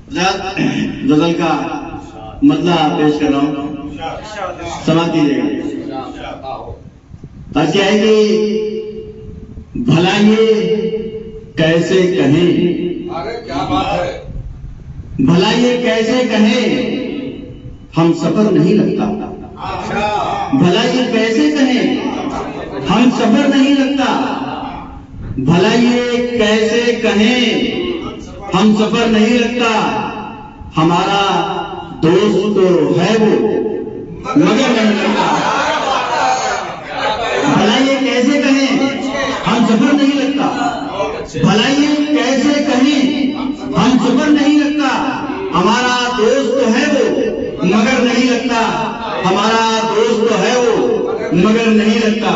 غزل کا مطلب پیش کر رہا ہوں، سماعت کیجیے گا۔ اور کیا ہے کہ بھلا یہ کیسے کہیں، کیا بات ہے، بھلا یہ کیسے کہیں ہم سفر نہیں لگتا، بھلا یہ کیسے کہیں ہم سفر نہیں لگتا، بھلا یہ کیسے کہیں ہم سفر نہیں لگتا، ہمارا دوست تو ہے وہ مگر نہیں لگتا، بھلا یہ کیسے کہیں ہم سفر نہیں لگتا، بھلا یہ کیسے کہیں ہم سفر نہیں لگتا، ہمارا دوست تو ہے وہ مگر نہیں لگتا، ہمارا دوست تو ہے وہ مگر نہیں لگتا،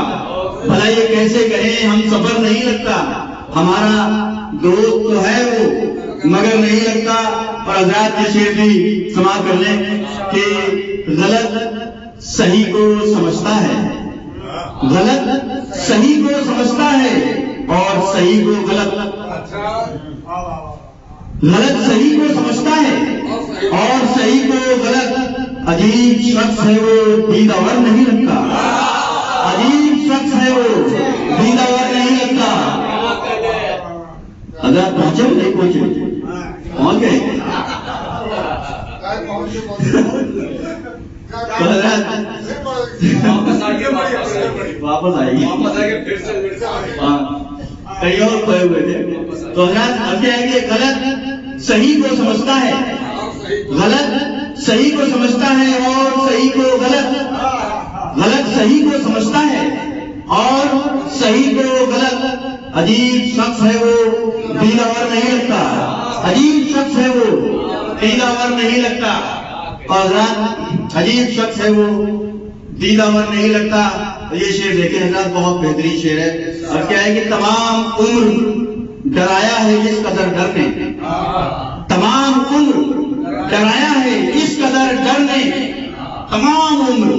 بھلا یہ کیسے کہیں ہم سفر نہیں لگتا، ہمارا دوست تو ہے وہ مگر نہیں لگتا۔ اور حضرات یہ شعر بھی سماعت کر لیں کہ غلط صحیح کو سمجھتا ہے، غلط صحیح کو سمجھتا ہے اور صحیح کو غلط، غلط صحیح کو سمجھتا ہے اور صحیح کو غلط، عجیب شخص ہے وہ دیدہ ور نہیں لگتا، عجیب شخص ہے وہ دیدہ ور نہیں لگتا۔ اگر پہنچے نہیں پہنچے پہنچ گئے واپس آئیے کئی اور کھوئے ہوئے تھے۔ تو حضرات اب کیا ہے کہ غلط صحیح کو سمجھتا ہے، غلط صحیح کو سمجھتا ہے اور صحیح کو غلط، غلط صحیح کو سمجھتا ہے اور صحیح کو غلط، عجیب شخص ہے وہ دیدہ ور نہیں لگتا، عجیب شخص ہے وہ دیدہ ور نہیں لگتا۔ اور حضرات عجیب شخص ہے وہ دیدہ ور نہیں لگتا۔ یہ شعر دیکھیں حضرات، بہت بہترین شعر ہے۔ اور کیا ہے کہ تمام عمر ڈرایا ہے اس قدر ڈر نے، تمام عمر ڈرایا ہے اس قدر ڈر نے، تمام عمر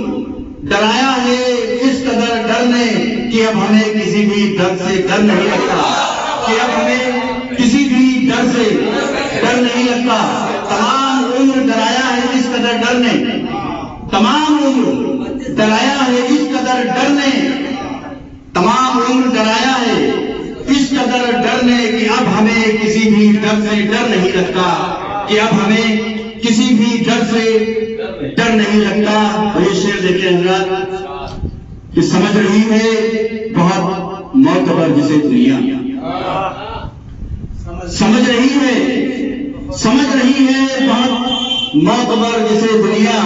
ڈرایا ہے اس قدر ڈر نے کہ اب ہمیں کسی بھی ڈر سے ڈر نہیں لگتا، کہ اب ہمیں کسی بھی ڈر سے ڈر نہیں لگتا۔ تمام عمر ڈرایا ہے اس قدر ڈر نے، تمام عمر ڈرایا ہے اس قدر ڈر نے، تمام عمر ڈرایا ہے اس قدر ڈر نے کہ اب ہمیں کسی بھی ڈر سے ڈر نہیں لگتا، کہ اب ہمیں کسی بھی ڈر سے ڈر نہیں لگتا۔ اور یہ شعر دیکھیں حضرات کہ سمجھ رہی ہے بہت معتبر جسے دنیا، سمجھ رہی ہے، سمجھ رہی ہے بہت معتبر جسے دنیا،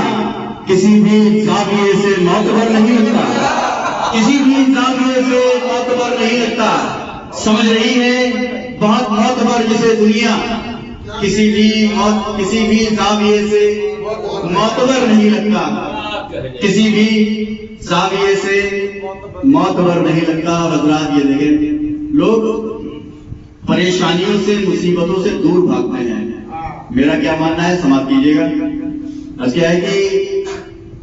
کسی بھی زاویے سے معتبر نہیں لگتا، کسی بھی زاویے سے معتبر نہیں لگتا، سمجھ رہی ہے بہت معتبر جسے دنیا، کسی بھی زاویے سے معتبر نہیں لگتا، کسی بھی زاویے سے معتبر نہیں لگتا۔ حضرات یہ دیکھیں لوگ پریشانیوں سے مصیبتوں سے دور بھاگتے ہیں، میرا کیا ماننا ہے سماعت کیجیے گا۔ بس کیا ہے کہ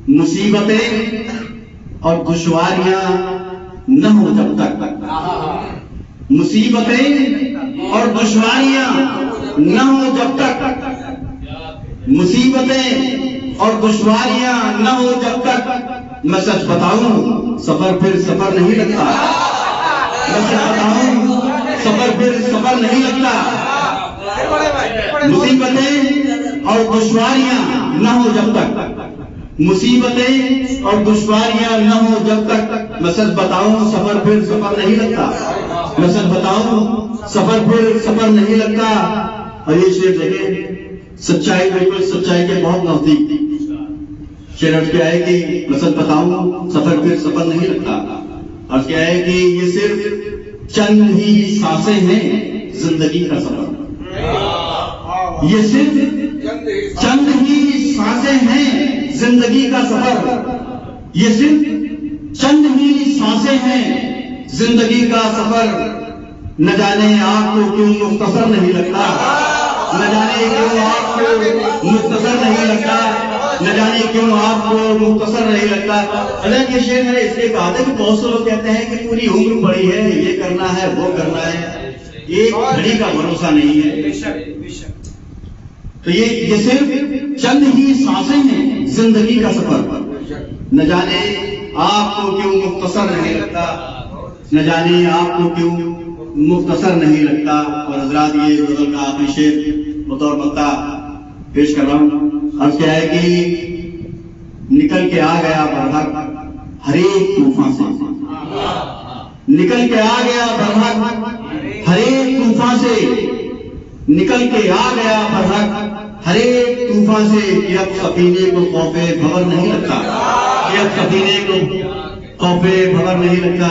مصیبتیں اور دشواریاں نہ ہو جب تک، مصیبتیں اور دشواریاں نہ ہو جب تک، مصیبتیں اور دشواریاں نہ ہو جب تک، میں سچ بتاؤں سفر پھر سفر نہیں لگتا، میں سچ بتاؤں سفر پھر سفر نہیں لگتا، مصیبتیں اور دشواریاں نہ ہو جب تک، مصیبتیں اور دشواریاں نہ ہو جب تک، میں سچ بتاؤں سفر پھر سفر نہیں لگتا، میں سچ بتاؤں سفر پھر سفر نہیں لگتا۔ اور یہ شعر دیکھیں سچائی، بالکل سچائی کے بہت نزدیک شعر کیا ہے کہ میں سچ بتاؤں سفر پھر سفر نہیں لگتا۔ اور کیا ہے کہ یہ صرف چند ہی سانسیں ہیں زندگی کا سفر، یہ صرف چند ہی سانسیں ہیں زندگی کا سفر، یہ صرف چند ہی سانسیں ہیں زندگی کا سفر، نہ جانے آپ کو کیوں مختصر نہیں لگتا، نہ جانے کیوں آپ کو مختصر نہیں لگتا، نہ جانے کیوں آپ کو مختصر نہیں لگتا۔ اللہ کے شعر میں اس لیے کہا تھا کہ بہت سے لوگ کہتے ہیں کہ پوری عمر پڑی ہے، یہ کرنا ہے وہ کرنا ہے، ایک گھڑی کا بھروسہ نہیں ہے۔ تو یہ صرف چند ہی سانسیں ہیں زندگی کا سفر. نہ جانے آپ کو کیوں مختصر نہیں لگتا، نہ جانے آپ کو کیوں مختصر نہیں لگتا. اور حضرات یہ غزل کا آخری شعر بطور مقطع پیش کر رہا ہوں. عرض کیا ہے کہ نکل کے آ گیا برحق ہر ایک طوفان سے، نکل کے آ گیا برحق ہر ایک طوفان سے، نکل کے آ گیا برحق ہر ایک طوفان سے. کہ اب سفینے کو خوف بھور نہیں لگتا، کہ اب سفینے کو خوف بھور نہیں لگتا.